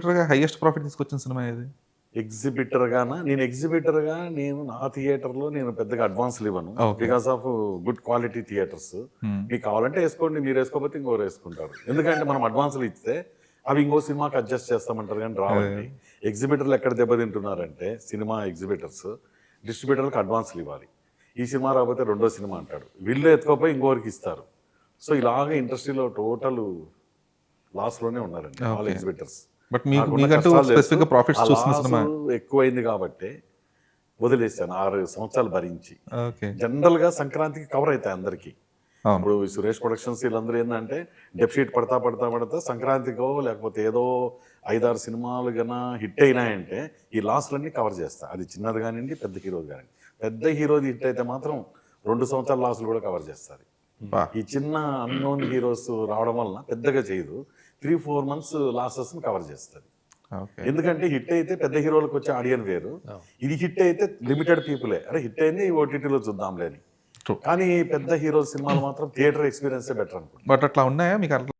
ఎగ్జిబిటర్‌గా highest profit తీసుకొచ్చిన cinema ఏది? నేను నా థియేటర్‌లో నేను పెద్దగా అడ్వాన్స్‌లు ఇవ్వను. Okay. Because of good quality theatres. హ్మ్. మీకు కావాలంటే ఏసుకోండి. మీరు ఏసుకోకపోతే ఇంకోరు ఏసుకుంటారు. ఎందుకంటే మనం అడ్వాన్స్‌లు ఇస్తే అవి ఇంకో సినిమాకి అడ్జస్ట్ చేస్తామంటారు గానీ రావండి. ఎగ్జిబిటర్లు ఎక్కడ దెబ్బతింటున్నారంటే సినిమా ఎగ్జిబిటర్స్ డిస్ట్రిబ్యూటర్‌లకు అడ్వాన్స్‌లు ఇవ్వాలి. ఈ సినిమా రాకపోతే రెండో సినిమా అంటాడు. వీళ్ళు ఎత్తుకోపోయి ఇంకోరికి ఇస్తారు. సో ఇలాగ ఇండస్ట్రీలో టోటల్ లాస్‌లోనే ఉన్నారండి ఆల్ ఓకే. ఎగ్జిబిటర్స్. బట్ నాకున్న మీకంటూ కష్టాలు తెలుసు. స్పెసిఫిక్‌గా ఆ ప్రాఫిట్స్ చూసిన లాసు సినిమా? ఎక్కువైంది కాబట్టే వదిలేసాను 6 సంవత్సరాలు భరించి. ఓకే. జనరల్‌గా సంక్రాంతికి కవర్ అయితాయి అందరికీ. అవును. ఇప్పుడు ఈ సురేష్ ప్రొడక్షన్స్ వీళ్ళందరూ ఏందంటే డెప్షీట్ పడతా సంక్రాంతికో లేకపోతే ఏదో 5, 6 సినిమాలు హిట్ అయినాయంటే ఈ లాస్‌లన్నీ కవర్ చేస్తా. అది చిన్నది గానియండి, పెద్ద హీరోది గానియండి. పెద్ద హీరోది హిట్ అయితే మాత్రం 2 సంవత్సరాల లాస్‌లు కూడా కవర్ చేస్తది. అబ్బా! ఈ చిన్న అన్నోన్ హీరోస్ రావడం వలన పెద్దగా చేయదు. 3, 4 మంత్స్ లాసెస్‌ని కవర్ చేస్తది. ఓకే. ఎందుకంటే హిట్ అయితే పెద్ద హీరోలకు వచ్చే ఆడియన్ వేరు. ఇది హిట్ అయితే లిమిటెడ్ పీపులే. అరే హిట్ అయింది ఓటీటీలో చూద్దాంలే అని. ట్రూ. కానీ పెద్ద హీరో సినిమాలు మాత్రం థియేటర్ ఎక్స్‌పీరియన్సే బెటర్ అనుకుంటా. బట్ అట్లా ఉన్నాయా మీకు?